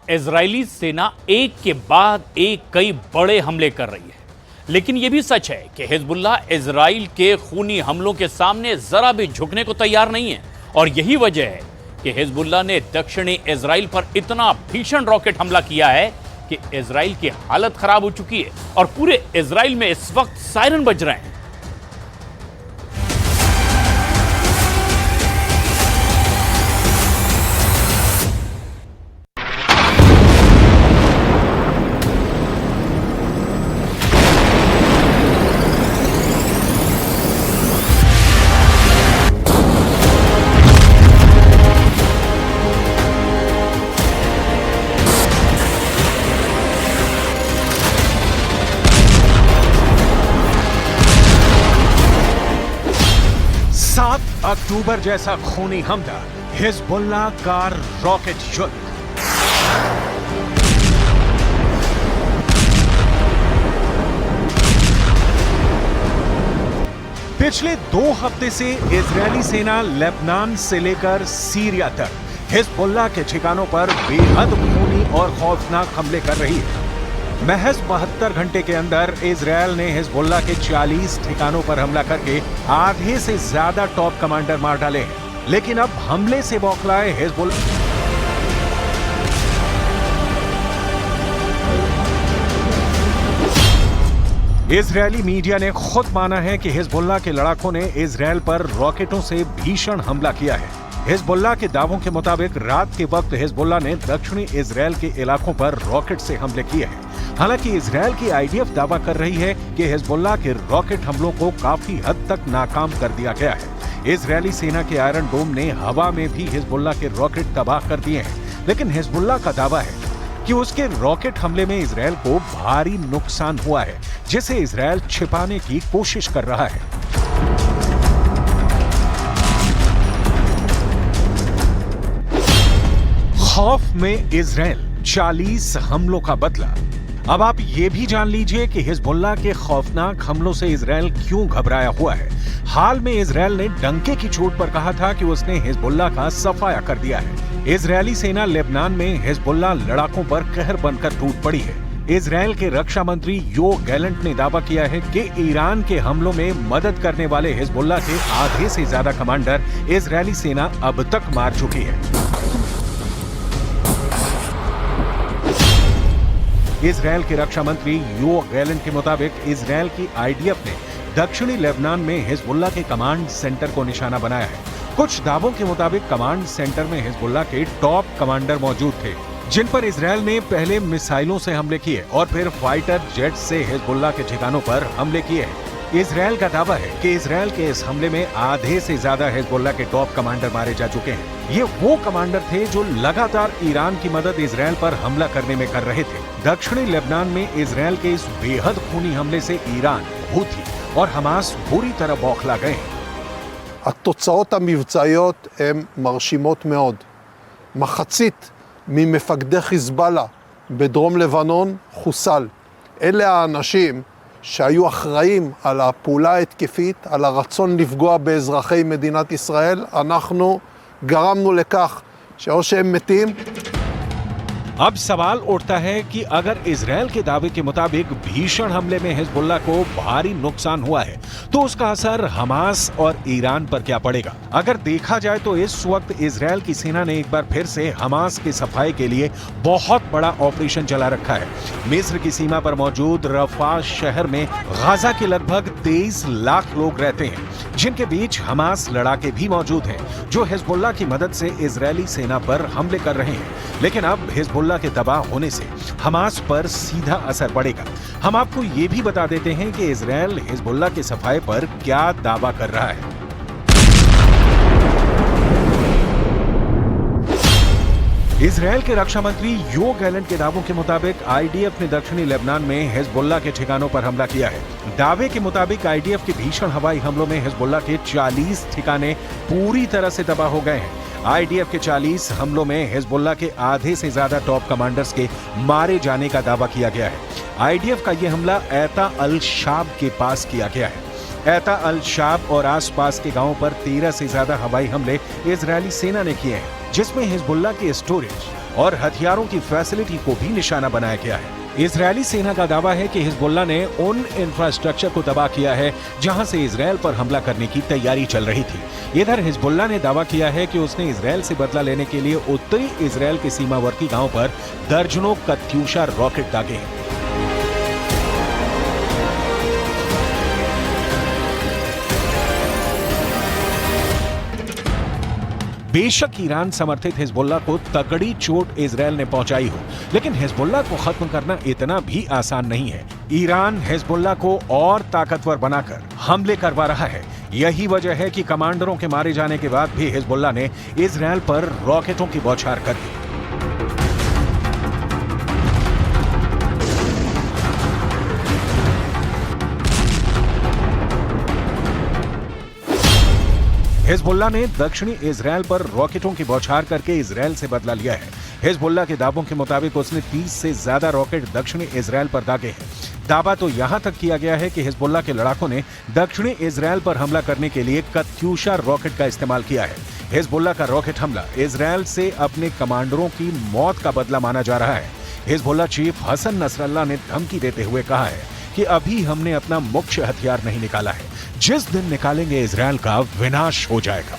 Israeli सेना एक के बाद एक कई बड़े हमले कर रही है, लेकिन यह भी सच है कि हिजबुल्लाह इजराइल के खूनी हमलों के सामने जरा भी झुकने को तैयार नहीं है। और यही वजह है कि हिजबुल्लाह ने दक्षिणी इजराइल पर इतना भीषण रॉकेट हमला किया है कि इजराइल की हालत खराब हो चुकी है और पूरे इजराइल में इस वक्त सायरन बज रहे हैं। 7 अक्टूबर जैसा खूनी हमला, हिजबुल्लाह का रॉकेट युद्ध। पिछले 2 हफ्ते से इजरायली सेना लेबनान से लेकर सीरिया तक हिजबुल्लाह के ठिकानों पर बेहद खूनी और खौफनाक हमले कर रही है। महज 72 घंटे के अंदर इजरायल ने हिजबुल्लाह के 40 ठिकानों पर हमला करके आधे से ज्यादा टॉप कमांडर मार डाले हैं। लेकिन अब हमले से बौखलाए हिजबुल्लाह इजरायली मीडिया ने खुद माना है कि हिजबुल्लाह के लड़ाकों ने इजरायल पर रॉकेटों से भीषण हमला किया है। हिजबुल्लाह के दावों के मुताबिक रात के वक्त हिजबुल्लाह ने दक्षिणी इजरायल के इलाकों पर रॉकेट से हमले किए हैं। हालांकि इजरायल की आईडीएफ दावा कर रही है कि हिजबुल्लाह के रॉकेट हमलों को काफी हद तक नाकाम कर दिया गया है। इजरायली सेना के आयरन डोम ने हवा में भी हिजबुल्लाह के रॉकेट तबाह कर दिए हैं, लेकिन हिजबुल्लाह का दावा है कि उसके रॉकेट हमले में इजरायल को भारी नुकसान हुआ है, जिसे इजरायल छिपाने की कोशिश कर रहा है। खौफ में इजरायल, 40 हमलों का बदला। अब आप ये भी जान लीजिए कि हिजबुल्लाह के खौफनाक हमलों से इजरायल क्यों घबराया हुआ है। हाल में इजरायल ने डंके की चोट पर कहा था कि उसने हिजबुल्लाह का सफाया कर दिया है। इजरायली सेना लेबनान में हिजबुल्लाह लड़ाकों पर कहर बनकर टूट पड़ी है। इजरायल के रक्षा मंत्री योव गैलेंट ने दावा किया है कि ईरान के हमलों में मदद करने वाले हिजबुल्लाह के आधे से ज्यादा कमांडर इजरायली सेना अब तक मार चुकी है। इजरायल के रक्षा मंत्री योव गैलेंट के मुताबिक इजरायल की आईडीएफ ने दक्षिणी लेबनान में हिजबुल्लाह के कमांड सेंटर को निशाना बनाया है। कुछ दावों के मुताबिक कमांड सेंटर में हिजबुल्लाह के टॉप कमांडर मौजूद थे, जिन पर इजरायल ने पहले मिसाइलों से हमले किए और फिर फाइटर जेट से हिजबुल्लाह के ठिकानों पर हमले किए हैं। इजरायल का दावा है कि इजरायल के इस हमले में आधे से ज्यादा हिजबुल्लाह के टॉप कमांडर मारे जा चुके हैं। ये वो कमांडर थे जो लगातार ईरान की मदद इजरायल पर हमला करने में कर रहे थे। दक्षिणी लेबनान में इजरायल के इस बेहद खूनी हमले से ईरान, हूथी और हमास बुरी तरह बौखला गए हैं। התוצאות המבצעיות הן מרשימות מאוד. מחצית ממפקדי חיזבאללה בדרום לבנון חוסל. אלה האנשים שהיו אחראים על הפעולה ההתקפית, על הרצון לפגוע באזרחי מדינת ישראל. אנחנו גרמנו לכך שאו שהם מתים, अब सवाल उठता है कि अगर इजरायल के दावे के मुताबिक भीषण हमले में हिजबुल्लाह को भारी नुकसान हुआ है, तो उसका असर हमास और ईरान पर क्या पड़ेगा? अगर देखा जाए तो इस वक्त इजरायल की सेना ने एक बार फिर से हमास की सफाई के लिए बहुत बड़ा ऑपरेशन चला रखा है। मिस्र की सीमा पर मौजूद रफा शहर में गाजा के लगभग 23 लाख लोग रहते हैं, जिनके बीच हमास लड़ाके भी मौजूद हैं, जो हिजबुल्लाह की मदद से इजरायली सेना पर हमले कर रहे हैं। लेकिन अब हिजबुल्लाह के दबाव होने से हमास पर सीधा असर पड़ेगा। हम आपको ये भी बता देते हैं कि इजरायल हिजबुल्लाह के सफाए पर क्या दावा कर रहा है। इजरायल के रक्षा मंत्री योव गैलेंट के दावों के मुताबिक आईडीएफ ने दक्षिणी लेबनान में हिजबुल्लाह के ठिकानों पर हमला किया है। दावे के मुताबिक आईडीएफ के भीषण हवाई हमलों में हिजबुल्लाह के 40 ठिकाने पूरी तरह से तबाह हो गए हैं। आईडीएफ के 40 हमलों में हिजबुल्लाह के आधे से ज्यादा टॉप कमांडर्स के मारे जाने का दावा किया गया है। आईडीएफ का यह हमला ऐता अल शाब के पास किया गया है। ऐता अल शाब और आसपास के गांवों पर 13 से ज्यादा हवाई हमले इजरायली सेना ने किए हैं, जिसमें हिजबुल्लाह के स्टोरेज और हथियारों की फैसिलिटी को भी निशाना बनाया गया है। इजरायली सेना का दावा है कि हिजबुल्लाह ने उन इंफ्रास्ट्रक्चर को तबाह किया है जहां से इजरायल पर हमला करने की तैयारी चल रही थी। इधर हिजबुल्लाह ने दावा किया है कि उसने इजरायल से बदला लेने के लिए उत्तरी इजरायल के सीमावर्ती गांव पर दर्जनों कत्यूशा रॉकेट दागे हैं। बेशक ईरान समर्थित हिजबुल्लाह को तगड़ी चोट इजरायल ने पहुंचाई हो, लेकिन हिजबुल्लाह को खत्म करना इतना भी आसान नहीं है। ईरान हिजबुल्लाह को और ताकतवर बनाकर हमले करवा रहा है। यही वजह है कि कमांडरों के मारे जाने के बाद भी हिजबुल्लाह ने इजरायल पर रॉकेटों की बौछार कर दी। हिजबुल्लाह ने दक्षिणी इजरायल पर रॉकेटों की बौछार करके इजरायल से बदला लिया है। हिजबुल्लाह के दावों के मुताबिक उसने 30 से ज्यादा रॉकेट दक्षिणी इजरायल पर दागे हैं। दावा तो यहां तक किया गया है कि हिजबुल्लाह के लड़ाकों ने दक्षिणी इजरायल पर हमला करने के लिए कत्यूशा रॉकेट का इस्तेमाल किया है। हिजबुल्लाह का रॉकेट हमला इजरायल से अपने कमांडरों की मौत का बदला माना जा रहा है। हिजबुल्लाह चीफ हसन नसरल्लाह ने धमकी देते हुए कहा है कि अभी हमने अपना मुख्य हथियार नहीं निकाला है, जिस दिन निकालेंगे इजरायल का विनाश हो जाएगा।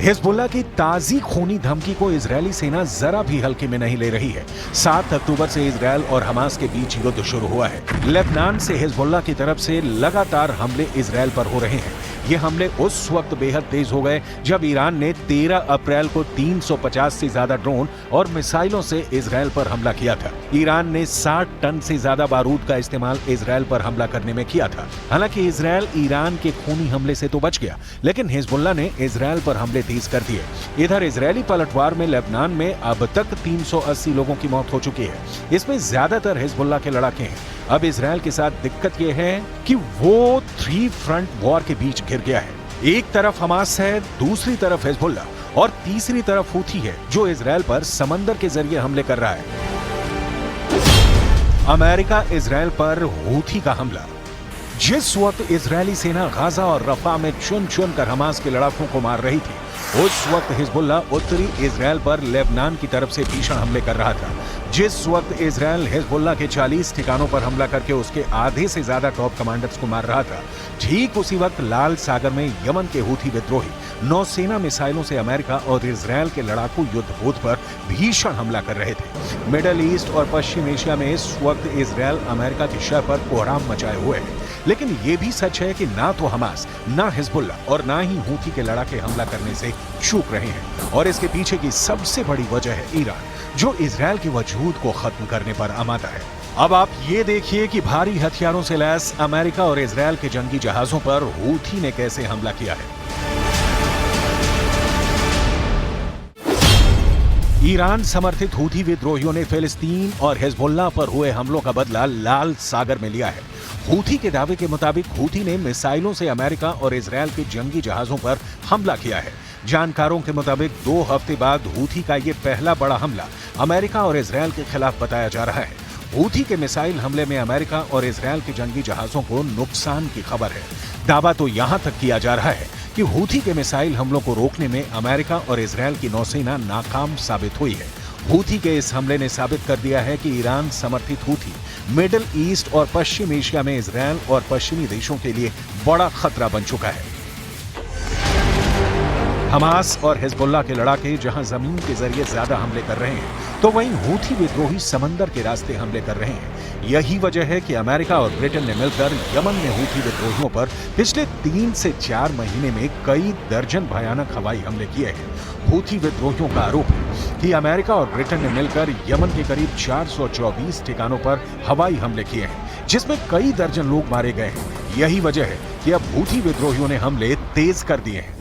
हिजबुल्लाह की ताजी खूनी धमकी को इजरायली सेना जरा भी हल्के में नहीं ले रही है। 7 अक्टूबर से इजरायल और हमास के बीच युद्ध शुरू हुआ है। लेबनान से हिजबुल्लाह की तरफ से लगातार हमले इजरायल पर हो रहे हैं। ये हमले उस वक्त बेहद तेज हो गए जब ईरान ने 13 अप्रैल को 350 से ज्यादा ड्रोन और मिसाइलों से इजरायल पर हमला किया था। ईरान ने 60 टन से ज्यादा बारूद का इस्तेमाल इजरायल पर हमला करने में किया था। हालांकि इजरायल ईरान के खूनी हमले से तो बच गया, लेकिन हिजबुल्लाह ने इजरायल पर हमले तेज कर दिए। इधर इजरायली पलटवार में लेबनान में अब तक 380 लोगों की मौत हो चुकी है। इसमें ज्यादातर हिजबुल्लाह के लड़ाके हैं। अब इजरायल के साथ दिक्कत यह है कि वो 3 फ्रंट वॉर के बीच घिर गया है। एक तरफ हमास है, दूसरी तरफ हिजबुल्लाह और तीसरी तरफ हूथी है जो इजरायल पर समंदर के जरिए हमले कर रहा है। अमेरिका इजरायल पर हूथी का हमला। जिस वक्त इजरायली सेना गाजा और रफा में चुन चुन कर हमास के लड़ाकों को मार रही थी, उस वक्त हिजबुल्लाह उत्तरी इजरायल पर लेबनान की तरफ से भीषण हमले कर रहा था। जिस वक्त इजरायल हिजबुल्लाह के 40 ठिकानों पर हमला करके उसके आधे से ज्यादा टॉप कमांडर्स को मार रहा था, ठीक उसी वक्त लाल सागर में यमन के हूथी विद्रोही नौसेना मिसाइलों से अमेरिका और इजरायल के लड़ाकू युद्धपोत पर भीषण हमला कर रहे थे। मिडल ईस्ट और पश्चिम एशिया में इस वक्त इजरायल अमेरिका की शह पर कोहराम मचाए हुए है। लेकिन ये भी सच है कि ना तो हमास, ना हिजबुल्लाह और ना ही हूथी के लड़ाके हमला करने से चूक रहे हैं। और इसके पीछे की सबसे बड़ी वजह है ईरान, जो इजरायल के वजूद को खत्म करने पर आमादा है। अब आप ये देखिए कि भारी हथियारों से लैस अमेरिका और इजरायल के जंगी जहाजों पर हूथी ने कैसे हमला किया है। ईरान समर्थित हूथी विद्रोहियों ने फिलिस्तीन और हिजबुल्लाह पर हुए हमलों का बदला लाल सागर में लिया है। हूथी के दावे के मुताबिक हूथी ने मिसाइलों से अमेरिका और इजरायल के जंगी जहाजों पर हमला किया है। जानकारों के मुताबिक 2 हफ्ते बाद हूथी का ये पहला बड़ा हमला अमेरिका और इजरायल के खिलाफ बताया जा रहा है। हूथी के मिसाइल हमले में अमेरिका और इजरायल के जंगी जहाजों को नुकसान की खबर है। दावा तो यहां तक किया जा रहा है कि हूथी के मिसाइल हमलों को रोकने में अमेरिका और इजरायल की नौसेना नाकाम साबित हुई है। हूथी के इस हमले ने साबित कर दिया है कि ईरान समर्थित हूथी मिडिल ईस्ट और पश्चिम एशिया में इजरायल और पश्चिमी देशों के लिए बड़ा खतरा बन चुका है। हमास और हिजबुल्लाह के लड़ाके जहां जमीन के जरिए ज्यादा हमले कर रहे हैं, तो वहीं हूथी विद्रोही समंदर के रास्ते हमले कर रहे हैं। यही वजह है कि अमेरिका और ब्रिटेन ने मिलकर यमन में हूथी विद्रोहियों पर पिछले 3 से 4 महीने में कई दर्जन भयानक हवाई हमले किए हैं। हूथी विद्रोहियों का आरोप है कि अमेरिका और ब्रिटेन ने मिलकर यमन के करीब 424 ठिकानों पर हवाई हमले किए हैं, जिसमें कई दर्जन लोग मारे गए हैं। यही वजह है कि अब हूथी विद्रोहियों ने हमले तेज कर दिए हैं।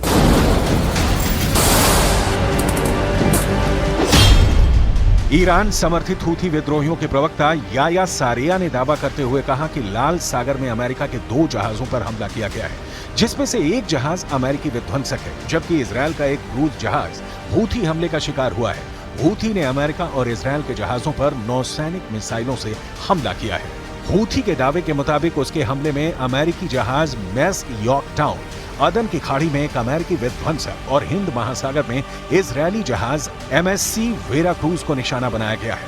ईरान समर्थित हूथी विद्रोहियों के प्रवक्ता याया सारिया ने दावा करते हुए कहा कि लाल सागर में अमेरिका के 2 जहाजों पर हमला किया गया है, जिसमें से एक जहाज अमेरिकी विध्वंसक है, जबकि इजरायल का एक क्रूज जहाज हूथी हमले का शिकार हुआ है। हूथी ने अमेरिका और इजरायल के जहाजों पर नौसैनिक मिसाइलों से हमला किया है। हूथी के दावे के मुताबिक उसके हमले में अमेरिकी जहाज मैस यॉर्कटाउन, अदन की खाड़ी में एक अमेरिकी विध्वंसक और हिंद महासागर में इजरायली जहाज MSC वेराक्रूज को निशाना बनाया गया है।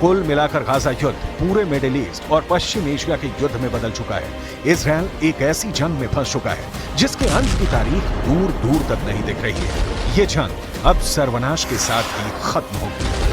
कुल मिलाकर गाजा युद्ध पूरे मिडिल ईस्ट और पश्चिम एशिया के युद्ध में बदल चुका है। इजरायल एक ऐसी जंग में फंस चुका है जिसके अंत की तारीख दूर दूर तक नहीं दिख रही है। ये जंग अब सर्वनाश के साथ ही खत्म होगी।